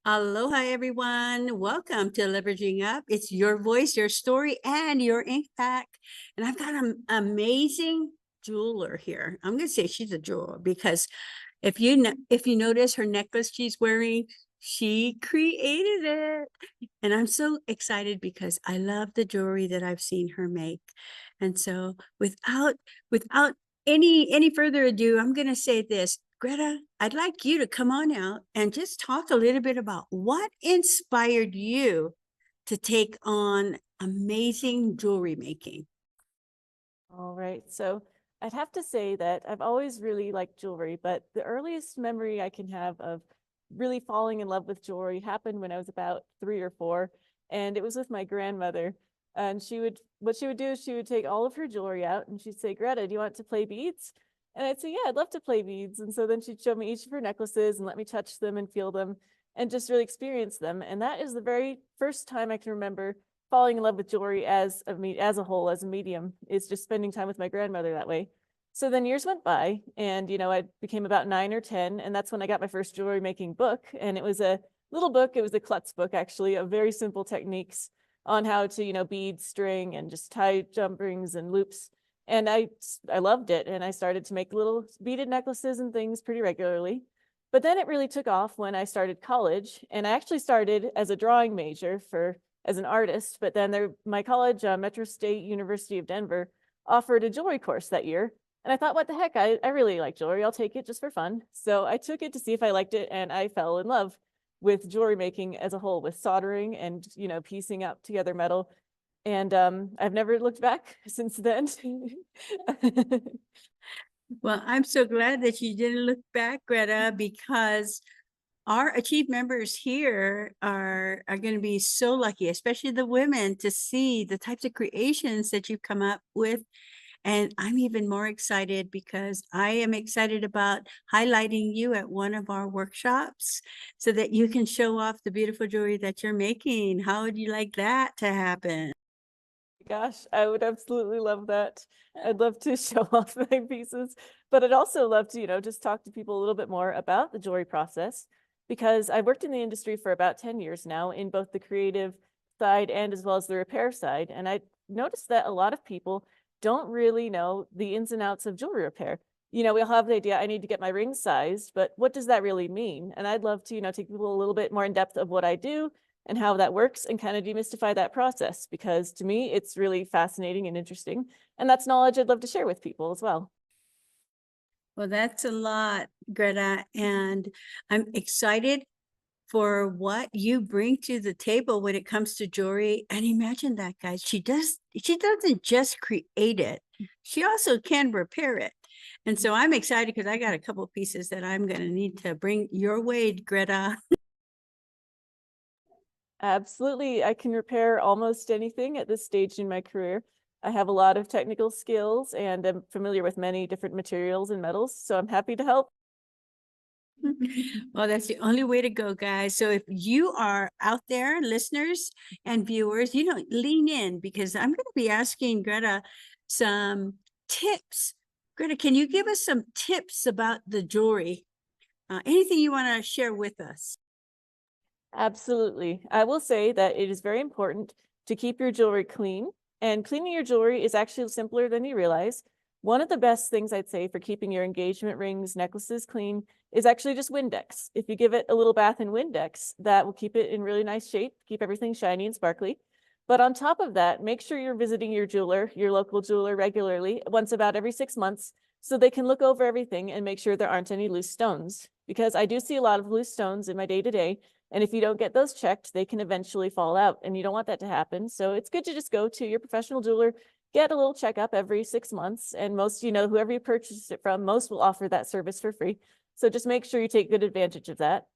Aloha, everyone. Welcome to Leveraging Up. It's your voice, your story, and your impact. And I've got an amazing jeweler here. I'm going to say she's a jeweler because if you notice her necklace she's wearing, she created it. And I'm so excited because I love the jewelry that I've seen her make. And so without any further ado, I'm going to say this. Greta, I'd like you to come on out and just talk a little bit about what inspired you to take on amazing jewelry making. All right. So I'd have to say that I've always really liked jewelry, but the earliest memory I can have of really falling in love with jewelry happened when I was about 3 or 4. And it was with my grandmother. And what she would do is she would take all of her jewelry out and she'd say, Greta, do you want to play beads? And I'd say, yeah, I'd love to play beads. And so then she'd show me each of her necklaces and let me touch them and feel them and just really experience them. And that is the very first time I can remember falling in love with jewelry as a whole, as a medium, is just spending time with my grandmother that way. So then years went by and, I became about 9 or 10. And that's when I got my first jewelry making book. And it was a little book. It was a klutz book, actually, of very simple techniques on how to, bead, string, and just tie jump rings and loops. And I loved it. And I started to make little beaded necklaces and things pretty regularly. But then it really took off when I started college. And I actually started as a drawing major as an artist, but then my college, Metro State University of Denver, offered a jewelry course that year. And I thought, what the heck, I really like jewelry. I'll take it just for fun. So I took it to see if I liked it, and I fell in love with jewelry making as a whole, with soldering and, piecing up together metal. And I've never looked back since then. Well, I'm so glad that you didn't look back, Greta, because our Achieve members here are going to be so lucky, especially the women, to see the types of creations that you've come up with. And I'm even more excited because I am excited about highlighting you at one of our workshops so that you can show off the beautiful jewelry that you're making. How would you like that to happen? Gosh, I would absolutely love that. I'd love to show off my pieces, but I'd also love to, just talk to people a little bit more about the jewelry process, because I've worked in the industry for about 10 years now in both the creative side and as well as the repair side. And I noticed that a lot of people don't really know the ins and outs of jewelry repair. We'll have the idea I need to get my ring sized, but what does that really mean? And I'd love to, take people a little bit more in depth of what I do and how that works and kind of demystify that process, because to me, it's really fascinating and interesting. And that's knowledge I'd love to share with people as well. Well, that's a lot, Greta, and I'm excited for what you bring to the table when it comes to jewelry. And imagine that, guys. She doesn't just create it. She also can repair it. And so I'm excited because I got a couple of pieces that I'm going to need to bring your way, Greta. Absolutely. I can repair almost anything at this stage in my career. I have a lot of technical skills and I'm familiar with many different materials and metals, so I'm happy to help. Well, that's the only way to go, guys. So if you are out there, listeners and viewers, lean in because I'm going to be asking Greta some tips. Greta, can you give us some tips about the jewelry? Anything you want to share with us? Absolutely. I will say that it is very important to keep your jewelry clean, and cleaning your jewelry is actually simpler than you realize. One of the best things I'd say for keeping your engagement rings, necklaces clean is actually just Windex. If you give it a little bath in Windex, that will keep it in really nice shape, keep everything shiny and sparkly. But on top of that, make sure you're visiting your jeweler, your local jeweler, regularly, once about every 6 months, so they can look over everything and make sure there aren't any loose stones. Because I do see a lot of loose stones in my day-to-day, and if you don't get those checked, they can eventually fall out, and you don't want that to happen. So it's good to just go to your professional jeweler, get a little checkup every 6 months. And most, whoever you purchase it from, most will offer that service for free. So just make sure you take good advantage of that.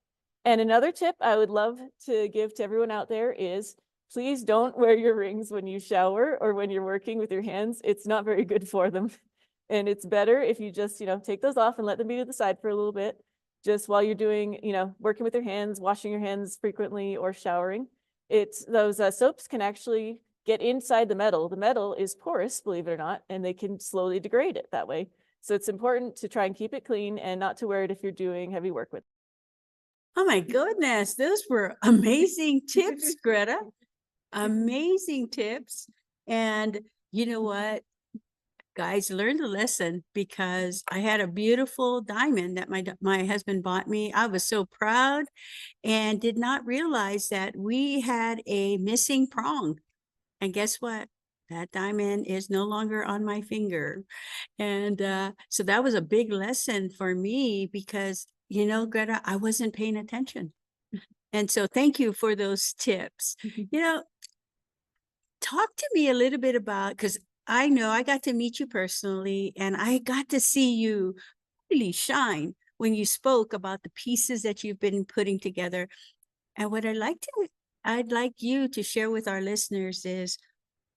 And another tip I would love to give to everyone out there is please don't wear your rings when you shower or when you're working with your hands. It's not very good for them. And it's better if you just, take those off and let them be to the side for a little bit, just while you're doing, working with your hands, washing your hands frequently or showering. Those soaps can actually get inside the metal. The metal is porous, believe it or not, and they can slowly degrade it that way. So it's important to try and keep it clean and not to wear it if you're doing heavy work with it. Oh my goodness, those were amazing tips, Greta. Amazing tips. And you know what? Guys, learn the lesson because I had a beautiful diamond that my husband bought me. I was so proud and did not realize that we had a missing prong. And guess what? That diamond is no longer on my finger. And so that was a big lesson for me because, you know, Greta, I wasn't paying attention. And so thank you for those tips. You know, talk to me a little bit about, because I know I got to meet you personally and I got to see you really shine when you spoke about the pieces that you've been putting together. And what I'd like you to share with our listeners is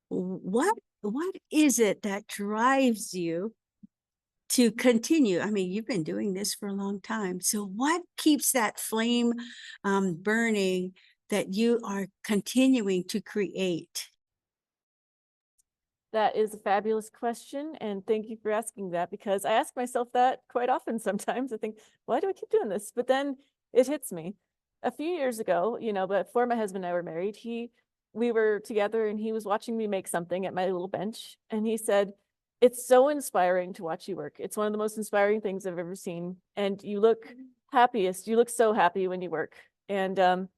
what is it that drives you to continue? I mean, you've been doing this for a long time. So what keeps that flame burning that you are continuing to create? That is a fabulous question, and thank you for asking that because I ask myself that quite often sometimes. I think, why do I keep doing this? But then it hits me. A few years ago, before my husband and I were married, we were together and he was watching me make something at my little bench, and he said, "It's so inspiring to watch you work. It's one of the most inspiring things I've ever seen, and you look happiest. You look so happy when you work." And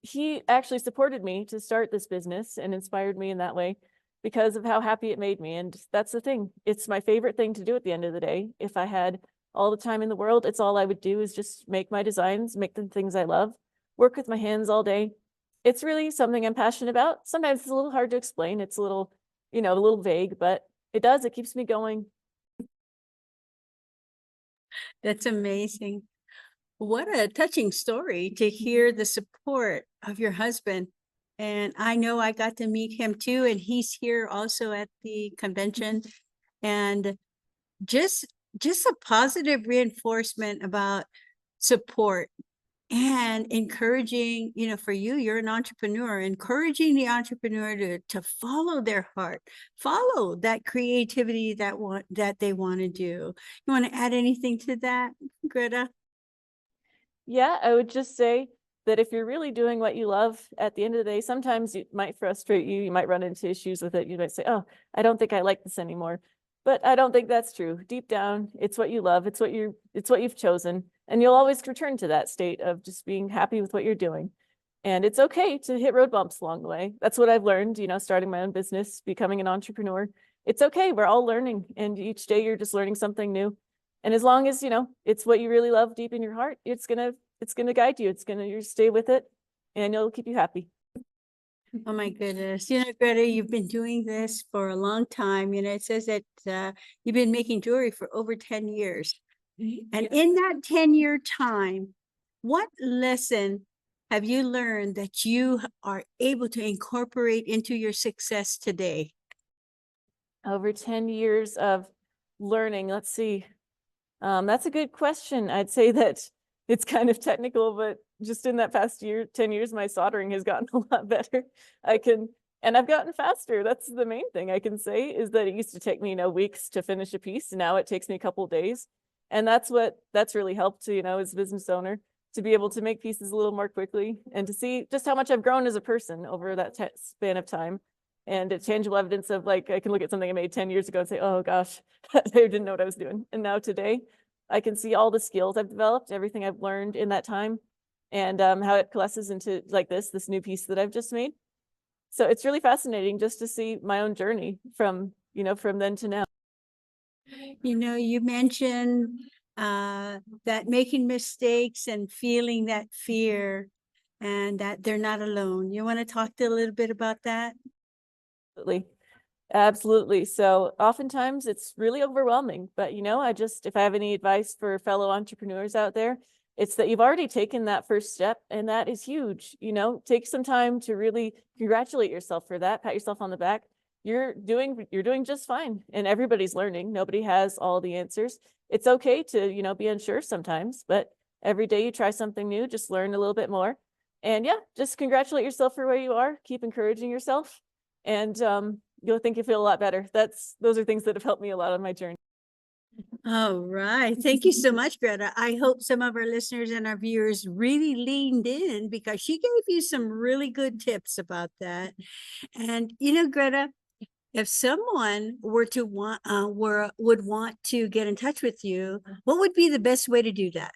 he actually supported me to start this business and inspired me in that way because of how happy it made me. And that's the thing. It's my favorite thing to do at the end of the day. If I had all the time in the world, it's all I would do is just make my designs, make the things I love, work with my hands all day. It's really something I'm passionate about. Sometimes it's a little hard to explain. It's a little vague, but it keeps me going. That's amazing. What a touching story to hear the support of your husband. And I know I got to meet him too, and he's here also at the convention. And just just a positive reinforcement about support and encouraging, you know, for you, you're an entrepreneur, encouraging the entrepreneur to follow their heart, follow that creativity that they want to do. You want to add anything to that, Greta? Yeah, I would just say that if you're really doing what you love at the end of the day, sometimes it might frustrate you. You might run into issues with it. You might say, "Oh, I don't think I like this anymore." But I don't think that's true. Deep down, it's what you love. It's what you've chosen. And you'll always return to that state of just being happy with what you're doing. And it's okay to hit road bumps along the way. That's what I've learned, starting my own business, becoming an entrepreneur. It's okay. We're all learning. And each day you're just learning something new. And as long as, it's what you really love deep in your heart, it's gonna guide you. You stay with it and it'll keep you happy. Oh my goodness. You know, Greta, you've been doing this for a long time. You know, it says that you've been making jewelry for over 10 years. And in that 10-year time, what lesson have you learned that you are able to incorporate into your success today? Over 10 years of learning, let's see. That's a good question. I'd say that it's kind of technical, but just in that past 10 years, my soldering has gotten a lot better. And I've gotten faster. That's the main thing I can say is that it used to take me, weeks to finish a piece. And now it takes me a couple of days. And that's really helped, as a business owner to be able to make pieces a little more quickly and to see just how much I've grown as a person over that span of time. And it's tangible evidence of I can look at something I made 10 years ago and say, oh gosh, I didn't know what I was doing. And now today I can see all the skills I've developed, everything I've learned in that time, and how it coalesces into this new piece that I've just made. So it's really fascinating just to see my own journey from then to now. You know, you mentioned that making mistakes and feeling that fear and that they're not alone. You want to talk a little bit about that? Absolutely. Absolutely. So oftentimes it's really overwhelming, but if I have any advice for fellow entrepreneurs out there, it's that you've already taken that first step and that is huge. Take some time to really congratulate yourself for that, pat yourself on the back. You're doing just fine and everybody's learning. Nobody has all the answers. It's okay to, be unsure sometimes, but every day you try something new, just learn a little bit more. And yeah, just congratulate yourself for where you are. Keep encouraging yourself. And you'll think you feel a lot better. Those are things that have helped me a lot on my journey. All right. Thank you so much, Greta. I hope some of our listeners and our viewers really leaned in because she gave you some really good tips about that. And Greta, if someone were to would want to get in touch with you, what would be the best way to do that?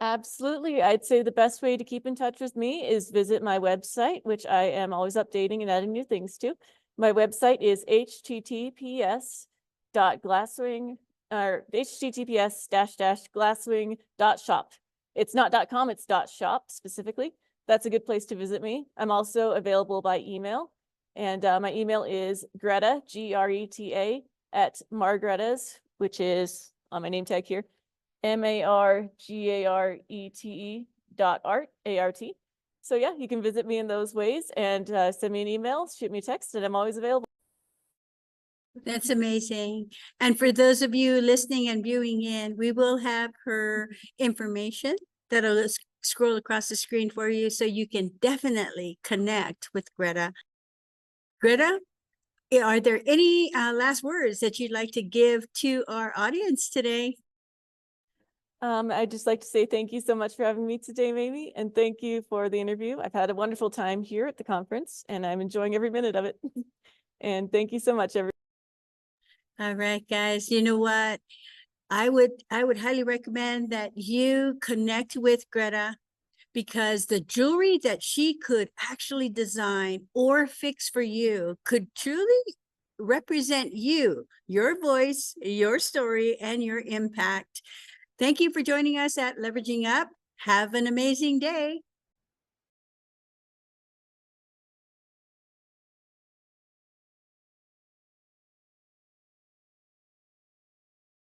Absolutely. I'd say the best way to keep in touch with me is visit my website, which I am always updating and adding new things to. My website is https://glasswing or https://glasswing.shop. It's not .com, it's .shop specifically. That's a good place to visit me. I'm also available by email, and my email is Greta, Greta, at Margretta's, which is on my name tag here, margarete.art. So yeah, you can visit me in those ways and send me an email, shoot me a text, and I'm always available. That's amazing. And for those of you listening and viewing in, we will have her information that'll scroll across the screen for you so you can definitely connect with Greta. Greta, are there any last words that you'd like to give to our audience today? I'd just like to say thank you so much for having me today, Mamie, and thank you for the interview. I've had a wonderful time here at the conference, and I'm enjoying every minute of it. And thank you so much, everyone. All right, guys. You know what? I would highly recommend that you connect with Greta because the jewelry that she could actually design or fix for you could truly represent you, your voice, your story, and your impact. Thank you for joining us at Leveraging Up. Have an amazing day.